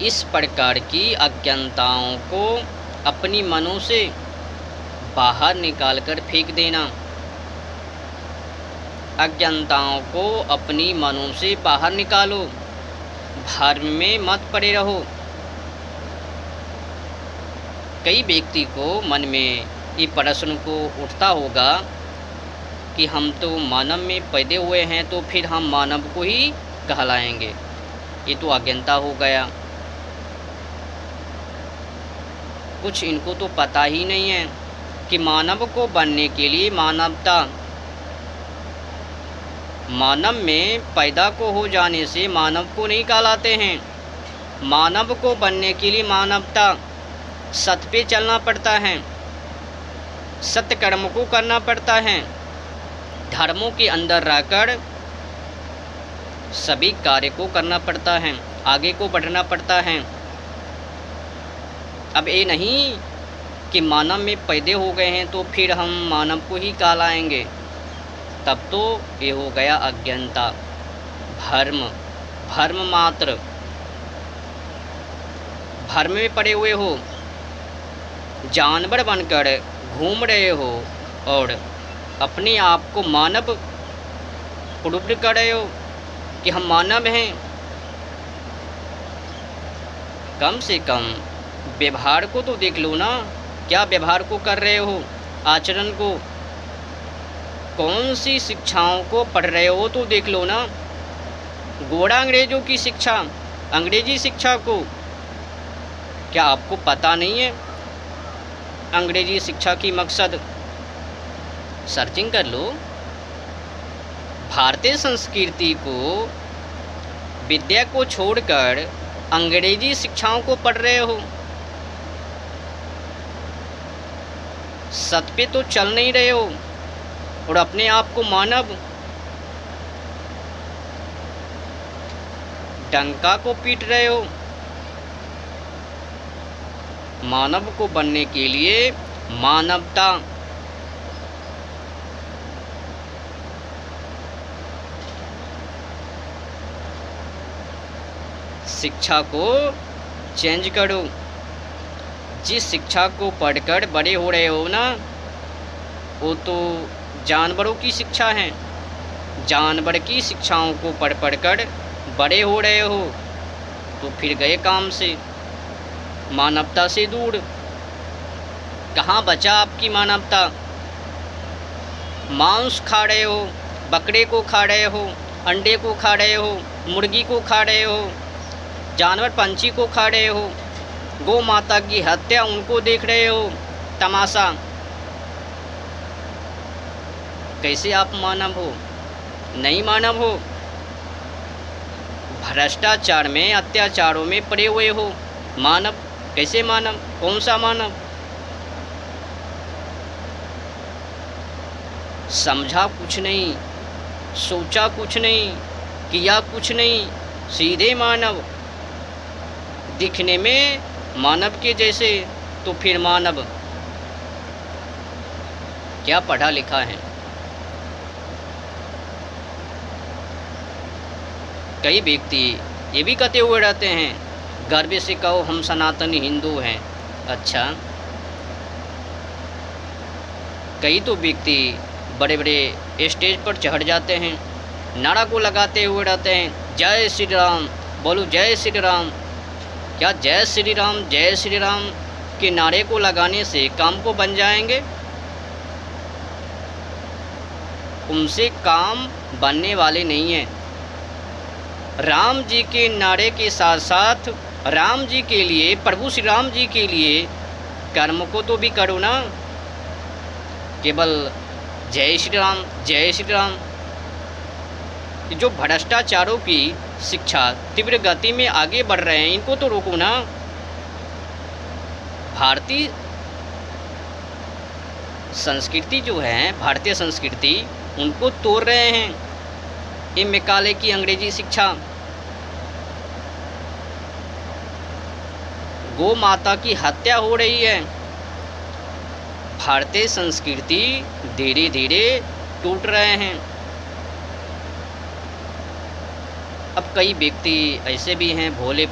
इस प्रकार की अज्ञानताओं को अपनी मनों से बाहर निकालकर फेंक देना। अज्ञानताओं को अपनी मनों से बाहर निकालो, भ्रम में मत पड़े रहो। कई व्यक्ति को मन में ये प्रश्न को उठता होगा कि हम तो मानव में पैदा हुए हैं, तो फिर हम मानव को ही कहलाएंगे। ये तो अज्ञानता हो गया। कुछ इनको तो पता ही नहीं है कि मानव को बनने के लिए मानव में पैदा को हो जाने से मानव को नहीं कहलाते हैं। मानव को बनने के लिए मानवता सत्य पे चलना पड़ता है, सत्य कर्म को करना पड़ता है, धर्मों के अंदर रहकर सभी कार्य को करना पड़ता है, आगे को बढ़ना पड़ता है। अब ये नहीं कि मानव में पैदा हो गए हैं तो फिर हम मानव को ही कहलाएंगे, तब तो ये हो गया अज्ञानता, भ्रम मात्र। भ्रम में पड़े हुए हो, जानवर बनकर घूम रहे हो और अपने आप को मानव प्रूव कर रहे हो कि हम मानव हैं। कम से कम व्यवहार को तो देख लो ना, क्या व्यवहार को कर रहे हो, आचरण को, कौन सी शिक्षाओं को पढ़ रहे हो तो देख लो ना। गोरा अंग्रेजों की शिक्षा, अंग्रेजी शिक्षा को क्या आपको पता नहीं है? अंग्रेजी शिक्षा की मकसद सर्चिंग कर लो। भारतीय संस्कृति को, विद्या को छोड़कर अंग्रेजी शिक्षाओं को पढ़ रहे हो। सत्य पे तो चल नहीं रहे हो और अपने आप को मानव, डंका को पीट रहे हो। मानव को बनने के लिए मानवता, शिक्षा को चेंज करो। जिस शिक्षा को पढ़कर बड़े हो रहे हो ना, वो तो जानवरों की शिक्षा है। जानवर की शिक्षाओं को पढ़ कर बड़े हो रहे हो तो फिर गए काम से, मानवता से दूर। कहाँ बचा आपकी मानवता? मांस खा रहे हो, बकरे को खा रहे हो, अंडे को खा रहे हो, मुर्गी को खा रहे हो, जानवर पंछी को खा रहे हो, गौ माता की हत्या उनको देख रहे हो, तमाशा। कैसे आप मानव हो? नहीं मानव हो। भ्रष्टाचार में, अत्याचारों में पड़े हुए हो। मानव कैसे? मानव कौन सा मानव? समझा कुछ नहीं, सोचा कुछ नहीं, किया कुछ नहीं, सीधे मानव। दिखने में मानव के जैसे, तो फिर मानव क्या पढ़ा लिखा है? कई व्यक्ति ये भी कहते हुए रहते हैं, गर्व से कहो हम सनातनी हिंदू हैं। अच्छा, कई तो व्यक्ति बड़े बड़े स्टेज पर चढ़ जाते हैं, नारा को लगाते हुए रहते हैं, जय श्री राम, बोलो जय श्री राम। क्या जय श्री राम के नारे को लगाने से काम को बन जाएंगे? उनसे काम बनने वाले नहीं हैं। राम जी के नारे के साथ साथ राम जी के लिए, प्रभु श्री राम जी के लिए कर्म को तो भी करो ना। केवल जय श्री राम। जो भ्रष्टाचारों की शिक्षा तीव्र गति में आगे बढ़ रहे हैं, इनको तो रोको ना। भारतीय संस्कृति जो है, भारतीय संस्कृति, उनको तोड़ रहे हैं ये मैकाले की अंग्रेजी शिक्षा। गौ माता की हत्या हो रही है। भारतीय संस्कृति धीरे धीरे टूट रहे हैं। अब कई व्यक्ति ऐसे भी हैं भोले